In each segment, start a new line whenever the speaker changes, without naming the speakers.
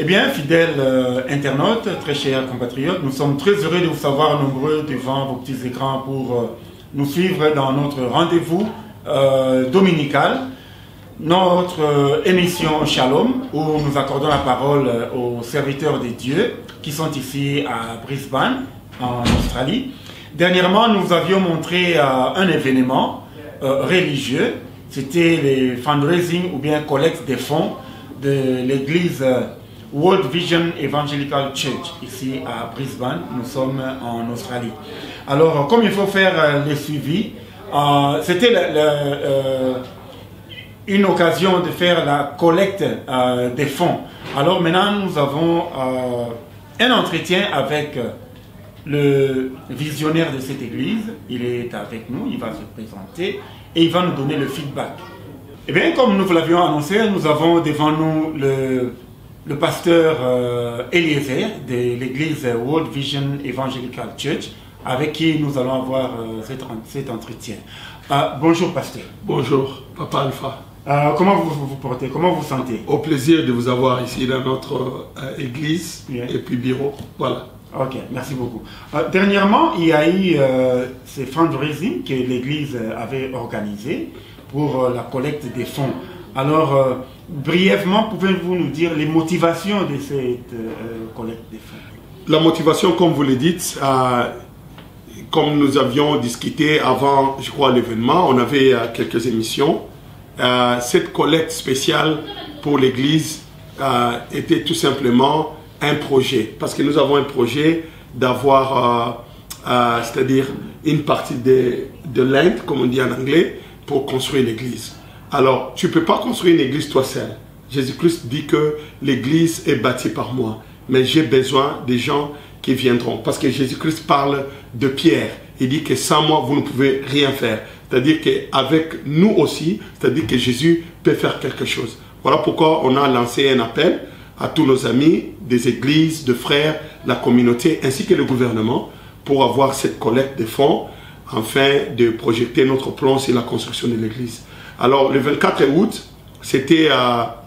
Eh bien, fidèles internautes, très chers compatriotes, nous sommes très heureux de vous savoir nombreux devant vos petits écrans pour nous suivre dans notre rendez-vous dominical, notre émission Shalom, où nous accordons la parole aux serviteurs de Dieu qui sont ici à Brisbane, en Australie. Dernièrement, nous avions montré un événement religieux, c'était les fundraising ou bien collecte des fonds de l'église World Vision Evangelical Church, ici à Brisbane, nous sommes en Australie. Alors, comme il faut faire le suivi, c'était une occasion de faire la collecte des fonds. Alors maintenant, nous avons un entretien avec le visionnaire de cette église. Il est avec nous, il va se présenter et il va nous donner le feedback. Eh bien, comme nous vous l'avions annoncé, nous avons devant nous le pasteur Eliezer de l'église World Vision Evangelical Church, avec qui nous allons avoir cet entretien. Bonjour pasteur.
Bonjour, Papa Alpha.
Comment vous vous portez? Comment vous vous sentez?
Au plaisir de vous avoir ici dans notre église et puis bureau. Voilà.
Ok, merci beaucoup. Dernièrement, il y a eu ces fundraising que l'église avait organisé pour la collecte des fonds. Alors, brièvement, pouvez-vous nous dire les motivations de cette collecte des fonds?
La motivation, comme vous le dites, comme nous avions discuté avant, je crois, l'événement, on avait quelques émissions. Cette collecte spéciale pour l'église était tout simplement un projet, parce que nous avons un projet d'avoir, c'est-à-dire une partie de land, comme on dit en anglais, pour construire l'église. Alors, tu ne peux pas construire une église toi seul. Jésus-Christ dit que l'église est bâtie par moi, mais j'ai besoin des gens qui viendront, parce que Jésus-Christ parle de Pierre. Il dit que sans moi, vous ne pouvez rien faire. C'est-à-dire qu'avec nous aussi, c'est-à-dire que Jésus peut faire quelque chose. Voilà pourquoi on a lancé un appel à tous nos amis, des églises, de frères, la communauté, ainsi que le gouvernement, pour avoir cette collecte de fonds, afin de projeter notre plan sur la construction de l'église. Alors, le 24 août, c'était la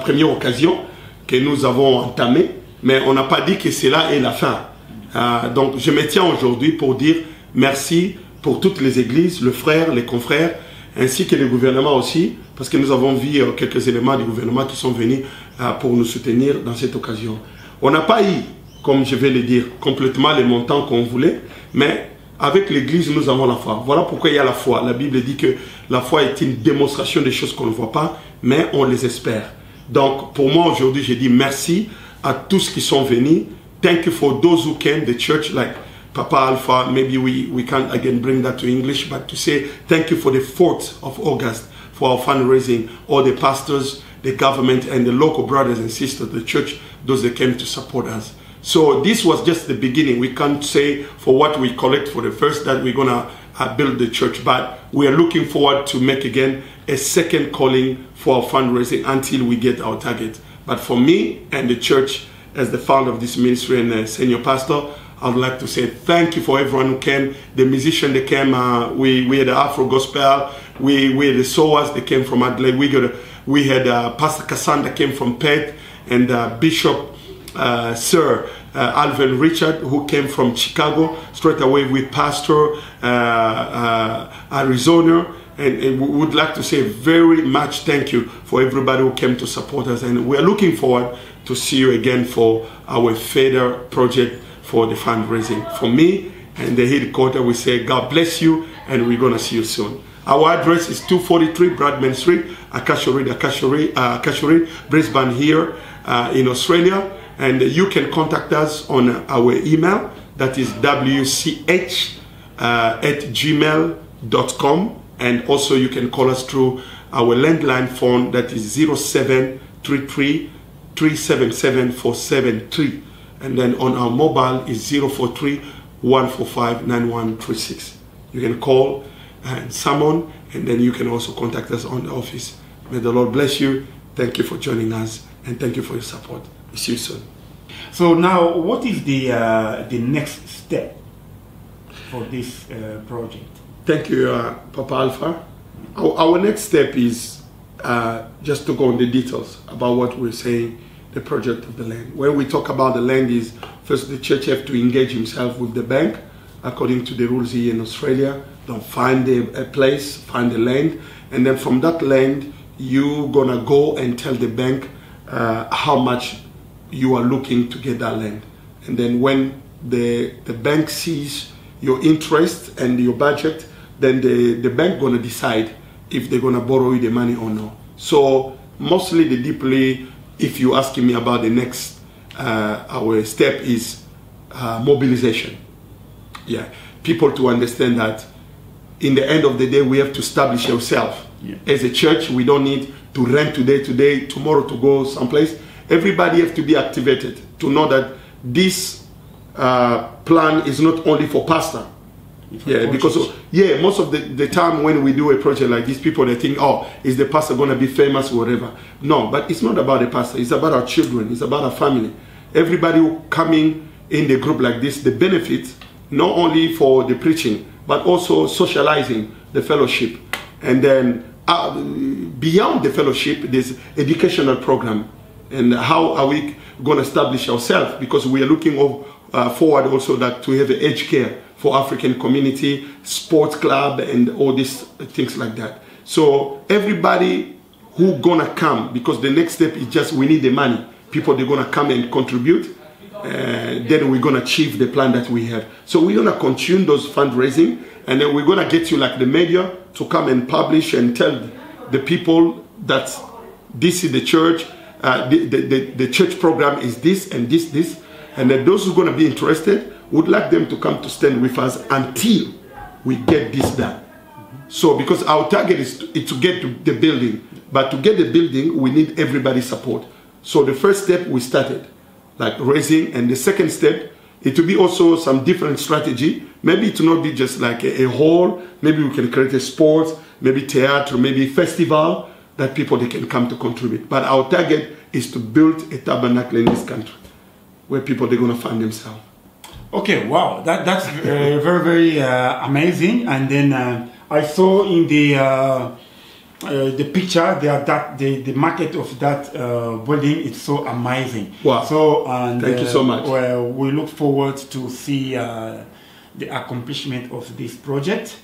première occasion que nous avons entamée, mais on n'a pas dit que cela est la fin. Donc, je me tiens aujourd'hui pour dire merci pour toutes les églises, le frère, les confrères, ainsi que le gouvernement aussi, parce que nous avons vu quelques éléments du gouvernement qui sont venus pour nous soutenir dans cette occasion. On n'a pas eu, comme je vais le dire, complètement les montants qu'on voulait, mais avec l'église, nous avons la foi. Voilà pourquoi il y a la foi. La Bible dit que la foi est une démonstration des choses qu'on ne voit pas, mais on les espère. Donc, pour moi, aujourd'hui, je dis merci à tous qui sont venus. Thank you for those who came, the church, like Papa Alpha. Maybe we can't again bring that to English, but to say thank you for the 4th of August for our fundraising, all the pastors, the government, and the local brothers and sisters, the church, those that came to support us. So this was just the beginning. We can't say for what we collect for the first that we're going to build the church, but we are looking forward to make again a second calling for our fundraising until we get our target. But for me and the church, as the founder of this ministry and senior pastor, I would like to say thank you for everyone who came. The musicians that came, we had the Afro Gospel, we had the Sowers that came from Adelaide, we had Pastor Kassan that came from Perth, and Bishop Sir Alvin Richard, who came from Chicago, straight away with Pastor Arizona. And we would like to say very much thank you for everybody who came to support us. And we are looking forward to see you again for our Fader project for the fundraising. For me and the headquarters, we say God bless you, and we're going to see you soon. Our address is 243 Bradman Street, Akashuri, Brisbane here in Australia. And you can contact us on our email, that is wch@gmail.com. And also you can call us through our landline phone, that is 0733 377 473. And then on our mobile is 043 145 9136. You can call and summon, and then you can also contact us on the office. May the Lord bless you. Thank you for joining us, and thank you for your support. We'll see you soon.
So now, what is the next step for this project?
Thank you, Papa Alpha. Our next step is just to go on the details about what we're saying, the project of the land. When we talk about the land is, first the church have to engage himself with the bank, according to the rules here in Australia. Don't find a place, find the land, and then from that land, you're gonna go and tell the bank how much you are looking to get that land. And then when the bank sees your interest and your budget, then the bank gonna decide if they're gonna borrow you the money or not. So mostly the deeply, if you're asking me about the next, our step is mobilization. Yeah, people to understand that in the end of the day, we have to establish ourselves. Yeah. As a church, we don't need to rent today, tomorrow to go someplace. Everybody has to be activated to know that this plan is not only for pastor. Yeah, because most of the time when we do a project like this, people they think, oh, is the pastor going to be famous or whatever? No, but it's not about the pastor. It's about our children. It's about our family. Everybody who coming in the group like this, the benefits not only for the preaching, but also socializing the fellowship. And then beyond the fellowship, there's educational program. And how are we going to establish ourselves? Because we are looking forward also that to have an aged care for African community, sports club, and all these things like that. So everybody who gonna come, because the next step is just we need the money. People they're gonna come and contribute. Then we're gonna achieve the plan that we have. So we're gonna continue those fundraising, and then we're gonna get you like the media to come and publish and tell the people that this is the church. The church program is this and this, and then those who are gonna be interested would like them to come to stand with us until we get this done. So because our target is to get to the building, but to get the building, we need everybody's support. So the first step we started, like raising, and the second step, it will be also some different strategy. Maybe it will not be just like a hall, maybe we can create a sport, maybe theater, maybe festival, that people they can come to contribute. But our target is to build a tabernacle in this country, where people they're gonna find themselves.
Okay, wow, that's very, very amazing. And then I saw in the picture that the market of that building is so amazing.
Wow!
So and
thank you so much.
Well, we look forward to see the accomplishment of this project.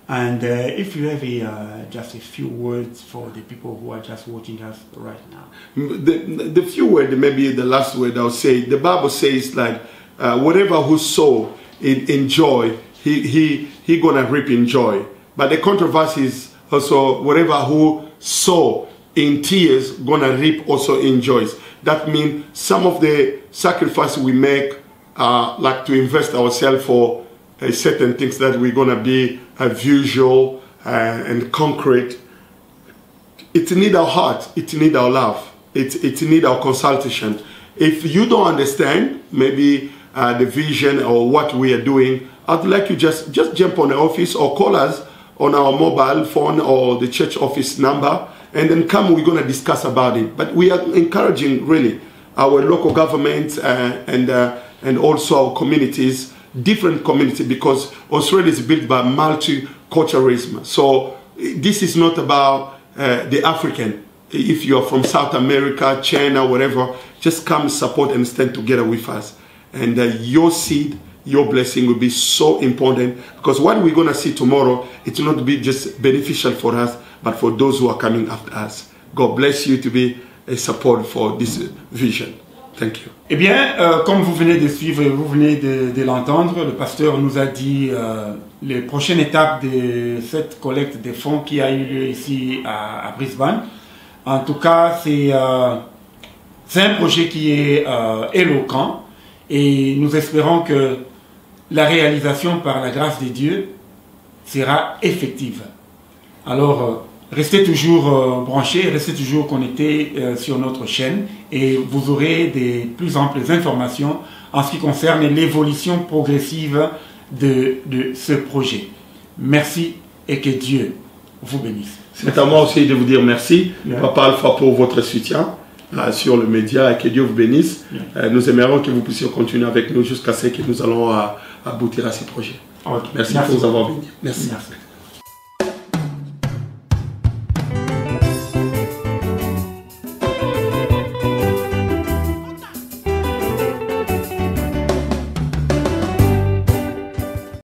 And if you have just a few words for the people who are just watching us right now.
The few words, maybe the last word I'll say. The Bible says like. Whatever who sow in joy, he gonna reap in joy. But the controversy is also whatever who sow in tears gonna reap also in joys. That means some of the sacrifice we make, like to invest ourselves for certain things that we're gonna be visual and concrete. It need our heart. It need our love. It need our consultation. If you don't understand, maybe. The vision or what we are doing, I'd like you just jump on the office or call us on our mobile phone or the church office number, and then come, we're going to discuss about it. But we are encouraging really our local governments and also our communities, different communities, because Australia is built by multiculturalism. So this is not about the African. If you're from South America, China, whatever, just come support and stand together with us. And your seed, your blessing will be so important, because what we're going to see tomorrow, it will not be just beneficial for us, but for those who are coming after us. God bless you to be a support for this vision. Thank you.
Eh bien, comme vous venez de suivre, vous venez de l'entendre, le pasteur nous a dit les prochaines étapes de cette collecte des fonds qui a eu lieu ici à Brisbane. En tout cas, c'est un projet qui est éloquent. Et nous espérons que la réalisation par la grâce de Dieu sera effective. Alors, restez toujours branchés, restez toujours connectés sur notre chaîne et vous aurez des plus amples informations en ce qui concerne l'évolution progressive de ce projet. Merci et que Dieu vous bénisse.
C'est à moi aussi de vous dire merci, Papa Alpha, pour votre soutien. Sur le média, et que Dieu vous bénisse. Nous aimerions que vous puissiez continuer avec nous jusqu'à ce que nous allons aboutir à ces projets.
Okay.
Merci pour nous avoir bénis. Merci.